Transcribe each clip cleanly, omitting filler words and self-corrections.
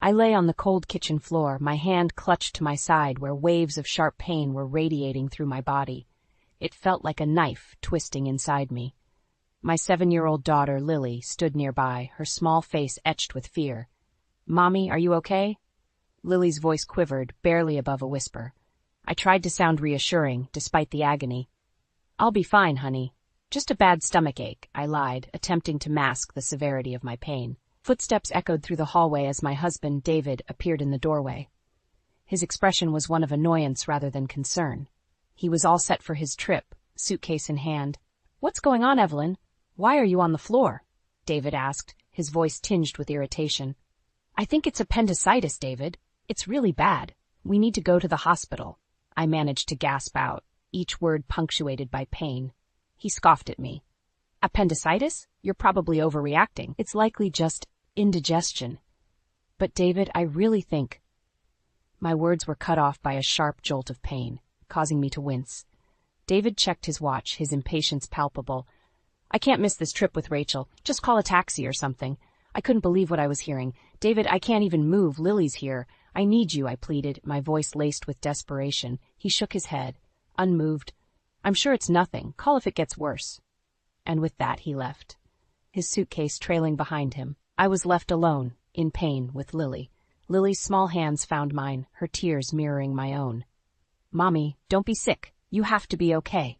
I lay on the cold kitchen floor, my hand clutched to my side where waves of sharp pain were radiating through my body. It felt like a knife twisting inside me. My 7-year-old daughter, Lily, stood nearby, her small face etched with fear. "Mommy, are you okay?" Lily's voice quivered, barely above a whisper. I tried to sound reassuring, despite the agony. "I'll be fine, honey. Just a bad stomachache," I lied, attempting to mask the severity of my pain. Footsteps echoed through the hallway as my husband, David, appeared in the doorway. His expression was one of annoyance rather than concern. He was all set for his trip, suitcase in hand. "What's going on, Evelyn? Why are you on the floor?" David asked, his voice tinged with irritation. "I think it's appendicitis, David. It's really bad. We need to go to the hospital," I managed to gasp out, each word punctuated by pain. He scoffed at me. "Appendicitis? You're probably overreacting. It's likely just indigestion." "But David, I really think—" My words were cut off by a sharp jolt of pain, causing me to wince. David checked his watch, his impatience palpable. "I can't miss this trip with Rachel. Just call a taxi or something." I couldn't believe what I was hearing. "David, I can't even move. Lily's here. I need you," I pleaded, my voice laced with desperation. He shook his head, unmoved. "I'm sure it's nothing. Call if it gets worse." And with that, he left, his suitcase trailing behind him. I was left alone, in pain, with Lily. Lily's small hands found mine, her tears mirroring my own. "Mommy, don't be sick. You have to be okay."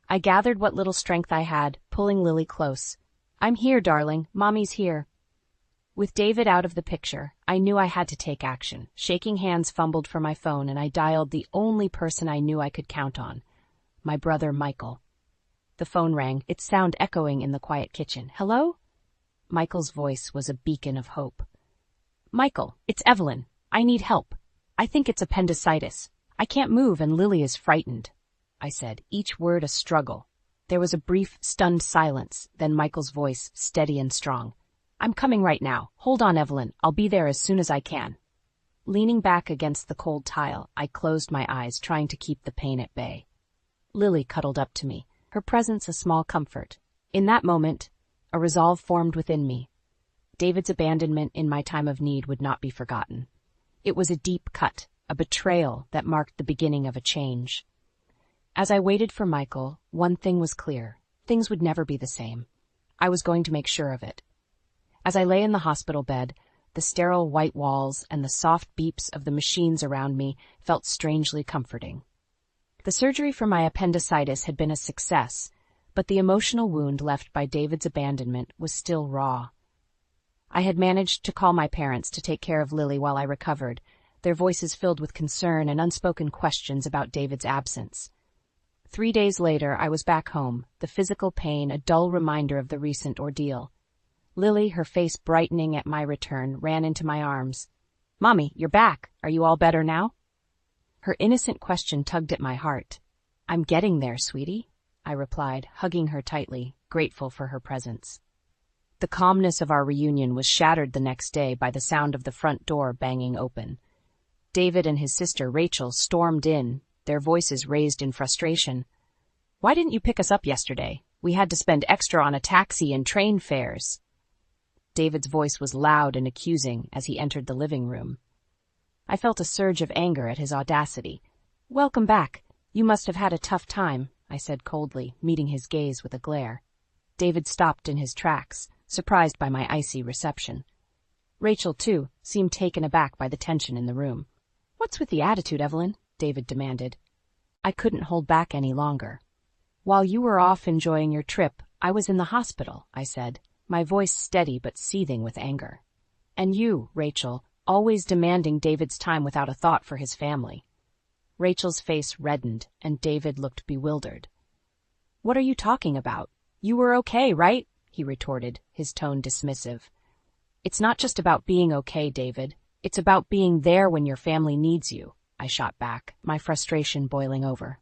I gathered what little strength I had, pulling Lily close. "I'm here, darling. Mommy's here." With David out of the picture, I knew I had to take action. Shaking hands fumbled for my phone, and I dialed the only person I knew I could count on, my brother Michael. The phone rang, its sound echoing in the quiet kitchen. "Hello?" Michael's voice was a beacon of hope. "Michael, it's Evelyn. I need help. I think it's appendicitis. I can't move and Lily is frightened," I said, each word a struggle. There was a brief, stunned silence, then Michael's voice, steady and strong. "I'm coming right now. Hold on, Evelyn. I'll be there as soon as I can." Leaning back against the cold tile, I closed my eyes, trying to keep the pain at bay. Lily cuddled up to me, her presence a small comfort. In that moment, a resolve formed within me. David's abandonment in my time of need would not be forgotten. It was a deep cut, a betrayal that marked the beginning of a change. As I waited for Michael, one thing was clear. Things would never be the same. I was going to make sure of it. As I lay in the hospital bed, the sterile white walls and the soft beeps of the machines around me felt strangely comforting. The surgery for my appendicitis had been a success, but the emotional wound left by David's abandonment was still raw. I had managed to call my parents to take care of Lily while I recovered, their voices filled with concern and unspoken questions about David's absence. 3 days later, I was back home, the physical pain a dull reminder of the recent ordeal. Lily, her face brightening at my return, ran into my arms. "Mommy, you're back. Are you all better now?" Her innocent question tugged at my heart. "I'm getting there, sweetie," I replied, hugging her tightly, grateful for her presence. The calmness of our reunion was shattered the next day by the sound of the front door banging open. David and his sister Rachel stormed in, their voices raised in frustration. "Why didn't you pick us up yesterday? We had to spend extra on a taxi and train fares." David's voice was loud and accusing as he entered the living room. I felt a surge of anger at his audacity. "Welcome back. You must have had a tough time," I said coldly, meeting his gaze with a glare. David stopped in his tracks, surprised by my icy reception. Rachel, too, seemed taken aback by the tension in the room. "What's with the attitude, Evelyn?" David demanded. I couldn't hold back any longer. "While you were off enjoying your trip, I was in the hospital," I said, my voice steady but seething with anger. "And you, Rachel, always demanding David's time without a thought for his family." Rachel's face reddened, and David looked bewildered. "What are you talking about? You were okay, right?" he retorted, his tone dismissive. "It's not just about being okay, David. It's about being there when your family needs you," I shot back, my frustration boiling over.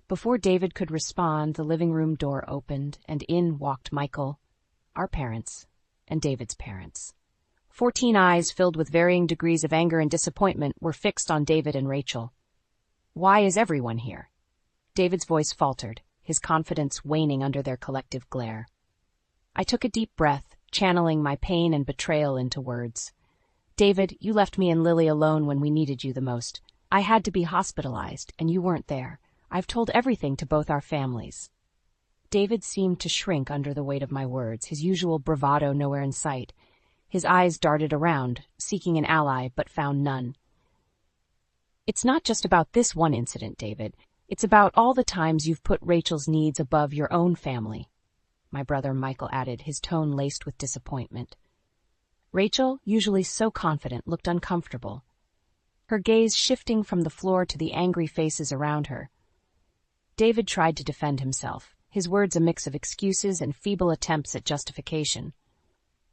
Before David could respond, the living room door opened, and in walked Michael, our parents, and David's parents. 14 eyes filled with varying degrees of anger and disappointment were fixed on David and Rachel. "Why is everyone here?" David's voice faltered, his confidence waning under their collective glare. I took a deep breath, channeling my pain and betrayal into words. David, you left me and Lily alone when we needed you the most. I had to be hospitalized, and you weren't there. I've told everything to both our families. David seemed to shrink under the weight of my words, his usual bravado nowhere in sight. His eyes darted around, seeking an ally, but found none. It's not just about this one incident, David. It's about all the times you've put Rachel's needs above your own family, my brother Michael added, his tone laced with disappointment. Rachel, usually so confident, looked uncomfortable, her gaze shifting from the floor to the angry faces around her. David tried to defend himself, his words a mix of excuses and feeble attempts at justification.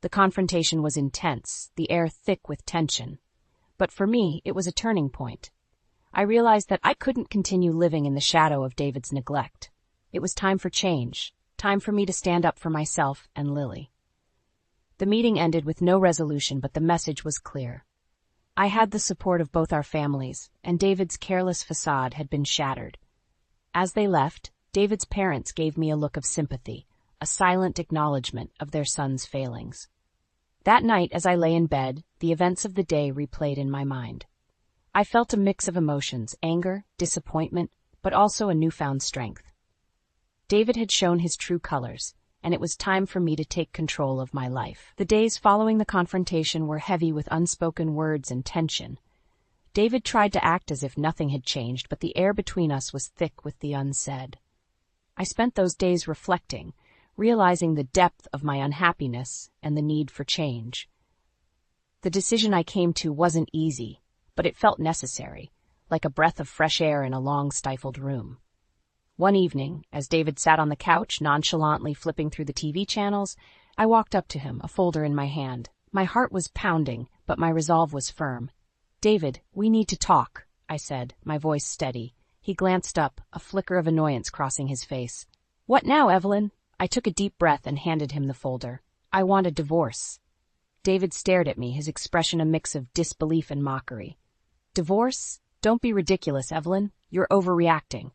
The confrontation was intense, the air thick with tension. But for me, it was a turning point. I realized that I couldn't continue living in the shadow of David's neglect. It was time for change, time for me to stand up for myself and Lily. The meeting ended with no resolution, but the message was clear. I had the support of both our families, and David's careless facade had been shattered. As they left, David's parents gave me a look of sympathy, a silent acknowledgement of their son's failings. That night, as I lay in bed, the events of the day replayed in my mind. I felt a mix of emotions, anger, disappointment, but also a newfound strength. David had shown his true colors, and it was time for me to take control of my life. The days following the confrontation were heavy with unspoken words and tension. David tried to act as if nothing had changed, but the air between us was thick with the unsaid. I spent those days reflecting, realizing the depth of my unhappiness and the need for change. The decision I came to wasn't easy, but it felt necessary, like a breath of fresh air in a long stifled room. One evening, as David sat on the couch, nonchalantly flipping through the TV channels, I walked up to him, a folder in my hand. My heart was pounding, but my resolve was firm. "David, we need to talk," I said, my voice steady. He glanced up, a flicker of annoyance crossing his face. "What now, Evelyn?" I took a deep breath and handed him the folder. "I want a divorce." David stared at me, his expression a mix of disbelief and mockery. "Divorce? Don't be ridiculous, Evelyn. You're overreacting."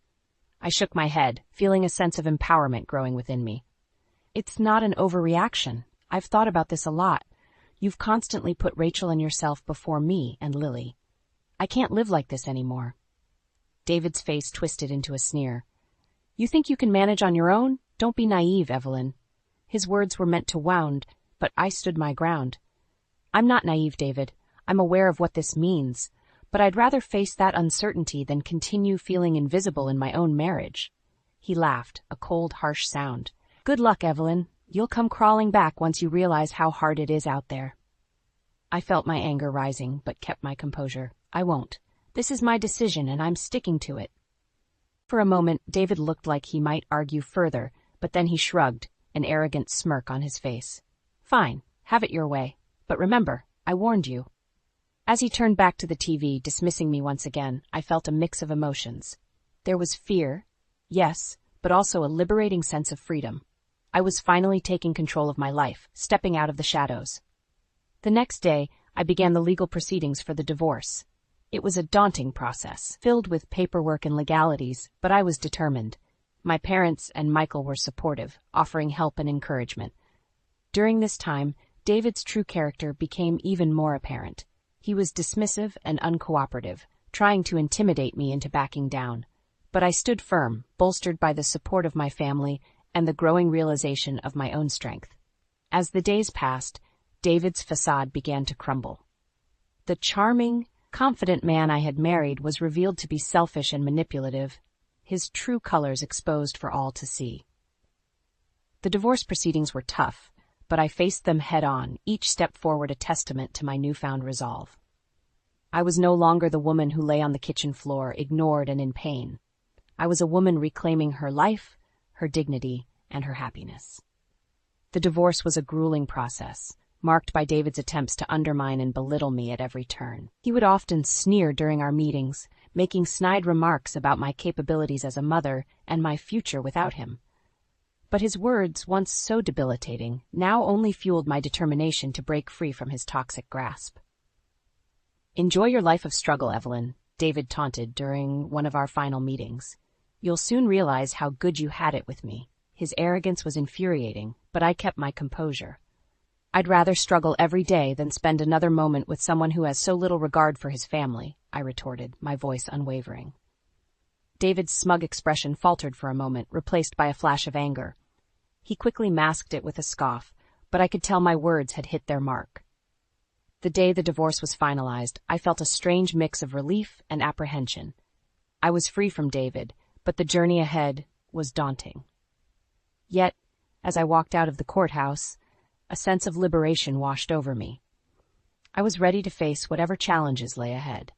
I shook my head, feeling a sense of empowerment growing within me. "It's not an overreaction. I've thought about this a lot. You've constantly put Rachel and yourself before me and Lily. I can't live like this anymore." David's face twisted into a sneer. "You think you can manage on your own? Don't be naive, Evelyn." His words were meant to wound, but I stood my ground. "I'm not naive, David. I'm aware of what this means, but I'd rather face that uncertainty than continue feeling invisible in my own marriage." He laughed, a cold, harsh sound. "Good luck, Evelyn. You'll come crawling back once you realize how hard it is out there." I felt my anger rising, but kept my composure. "I won't. This is my decision, and I'm sticking to it." For a moment, David looked like he might argue further, but then he shrugged, an arrogant smirk on his face. "Fine, have it your way. But remember, I warned you." As he turned back to the TV, dismissing me once again, I felt a mix of emotions. There was fear, yes, but also a liberating sense of freedom. I was finally taking control of my life, stepping out of the shadows. The next day, I began the legal proceedings for the divorce. It was a daunting process, filled with paperwork and legalities, but I was determined. My parents and Michael were supportive, offering help and encouragement. During this time, David's true character became even more apparent. He was dismissive and uncooperative, trying to intimidate me into backing down. But I stood firm, bolstered by the support of my family and the growing realization of my own strength. As the days passed, David's facade began to crumble. The charming, confident man I had married was revealed to be selfish and manipulative, his true colors exposed for all to see. The divorce proceedings were tough, but I faced them head-on, each step forward a testament to my newfound resolve. I was no longer the woman who lay on the kitchen floor, ignored and in pain. I was a woman reclaiming her life, her dignity, and her happiness. The divorce was a grueling process, marked by David's attempts to undermine and belittle me at every turn. He would often sneer during our meetings, making snide remarks about my capabilities as a mother and my future without him. But his words, once so debilitating, now only fueled my determination to break free from his toxic grasp. "Enjoy your life of struggle, Evelyn," David taunted during one of our final meetings. "You'll soon realize how good you had it with me." His arrogance was infuriating, but I kept my composure. I'd rather struggle every day than spend another moment with someone who has so little regard for his family, I retorted, my voice unwavering. David's smug expression faltered for a moment, replaced by a flash of anger. He quickly masked it with a scoff, but I could tell my words had hit their mark. The day the divorce was finalized, I felt a strange mix of relief and apprehension. I was free from David, but the journey ahead was daunting. Yet, as I walked out of the courthouse, a sense of liberation washed over me. I was ready to face whatever challenges lay ahead.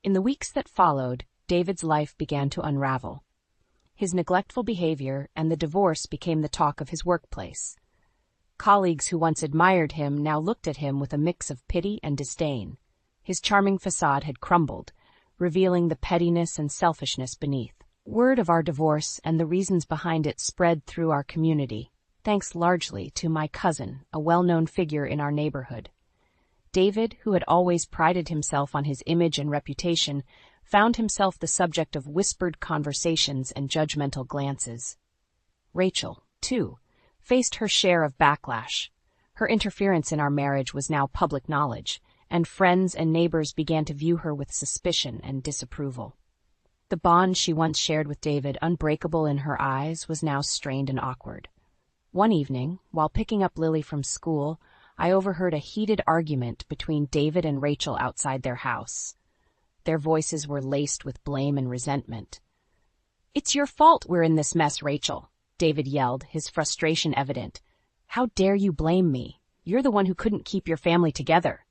In the weeks that followed, David's life began to unravel. His neglectful behavior and the divorce became the talk of his workplace. Colleagues who once admired him now looked at him with a mix of pity and disdain. His charming facade had crumbled, revealing the pettiness and selfishness beneath. Word of our divorce and the reasons behind it spread through our community, thanks largely to my cousin, a well-known figure in our neighborhood. David, who had always prided himself on his image and reputation, found himself the subject of whispered conversations and judgmental glances. Rachel, too, faced her share of backlash. Her interference in our marriage was now public knowledge, and friends and neighbors began to view her with suspicion and disapproval. The bond she once shared with David, unbreakable in her eyes, was now strained and awkward. One evening, while picking up Lily from school, I overheard a heated argument between David and Rachel outside their house. Their voices were laced with blame and resentment. "It's your fault we're in this mess, Rachel," David yelled, his frustration evident. "How dare you blame me? You're the one who couldn't keep your family together."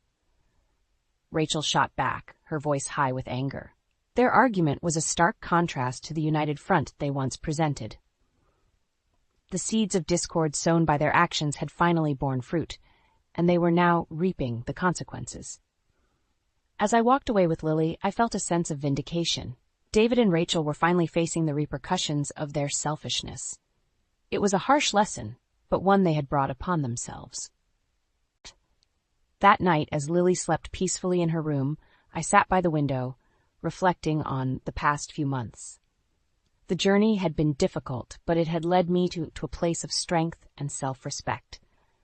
Rachel shot back, her voice high with anger. Their argument was a stark contrast to the united front they once presented. The seeds of discord sown by their actions had finally borne fruit, and they were now reaping the consequences. As I walked away with Lily, I felt a sense of vindication. David and Rachel were finally facing the repercussions of their selfishness. It was a harsh lesson, but one they had brought upon themselves. That night, as Lily slept peacefully in her room, I sat by the window, reflecting on the past few months. The journey had been difficult, but it had led me to a place of strength and self-respect.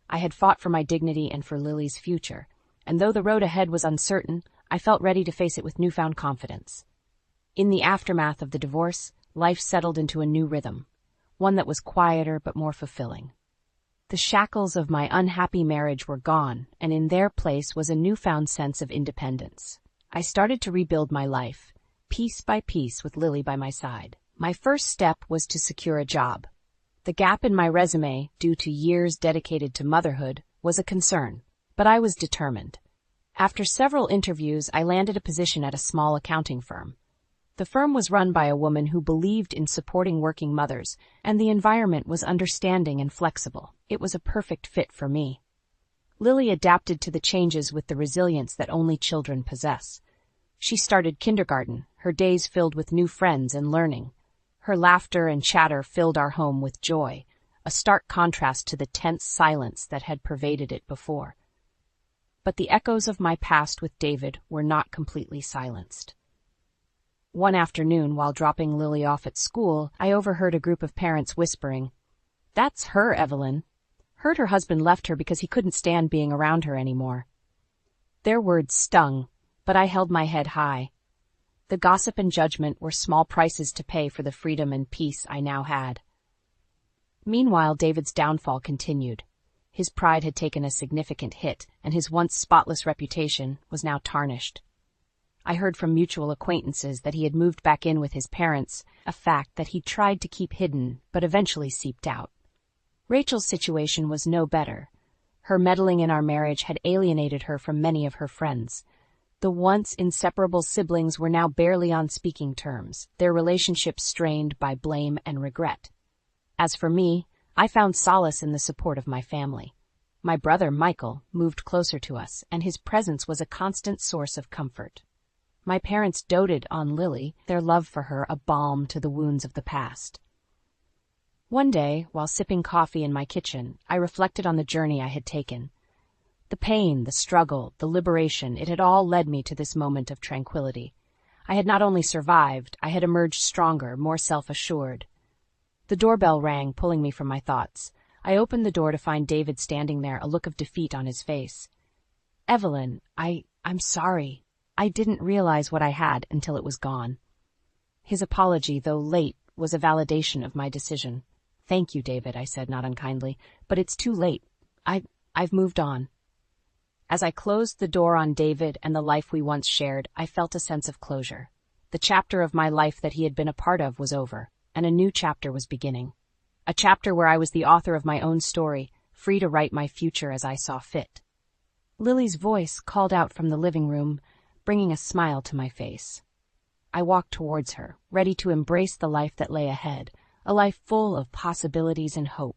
I had fought for my dignity and for Lily's future, and though the road ahead was uncertain, I felt ready to face it with newfound confidence. In the aftermath of the divorce, life settled into a new rhythm, one that was quieter but more fulfilling. The shackles of my unhappy marriage were gone, and in their place was a newfound sense of independence. I started to rebuild my life, piece by piece, with Lily by my side. My first step was to secure a job. The gap in my resume, due to years dedicated to motherhood, was a concern, but I was determined. After several interviews, I landed a position at a small accounting firm. The firm was run by a woman who believed in supporting working mothers, and the environment was understanding and flexible. It was a perfect fit for me. Lily adapted to the changes with the resilience that only children possess. She started kindergarten, her days filled with new friends and learning. Her laughter and chatter filled our home with joy, a stark contrast to the tense silence that had pervaded it before. But the echoes of my past with David were not completely silenced. One afternoon, while dropping Lily off at school, I overheard a group of parents whispering, "That's her, Evelyn. Heard her husband left her because he couldn't stand being around her anymore." Their words stung, but I held my head high. The gossip and judgment were small prices to pay for the freedom and peace I now had. Meanwhile, David's downfall continued. His pride had taken a significant hit, and his once spotless reputation was now tarnished. I heard from mutual acquaintances that he had moved back in with his parents, a fact that he tried to keep hidden but eventually seeped out. Rachel's situation was no better. Her meddling in our marriage had alienated her from many of her friends. The once inseparable siblings were now barely on speaking terms, their relationship strained by blame and regret. As for me, I found solace in the support of my family. My brother, Michael, moved closer to us, and his presence was a constant source of comfort. My parents doted on Lily, their love for her a balm to the wounds of the past. One day, while sipping coffee in my kitchen, I reflected on the journey I had taken. The pain, the struggle, the liberation, it had all led me to this moment of tranquility. I had not only survived, I had emerged stronger, more self-assured. The doorbell rang, pulling me from my thoughts. I opened the door to find David standing there, a look of defeat on his face. "Evelyn, I'm sorry. I didn't realize what I had until it was gone." His apology, though late, was a validation of my decision. "Thank you, David," I said, not unkindly, "but it's too late. I've moved on." As I closed the door on David and the life we once shared, I felt a sense of closure. The chapter of my life that he had been a part of was over, and a new chapter was beginning. A chapter where I was the author of my own story, free to write my future as I saw fit. Lily's voice called out from the living room, bringing a smile to my face. I walked towards her, ready to embrace the life that lay ahead, a life full of possibilities and hope.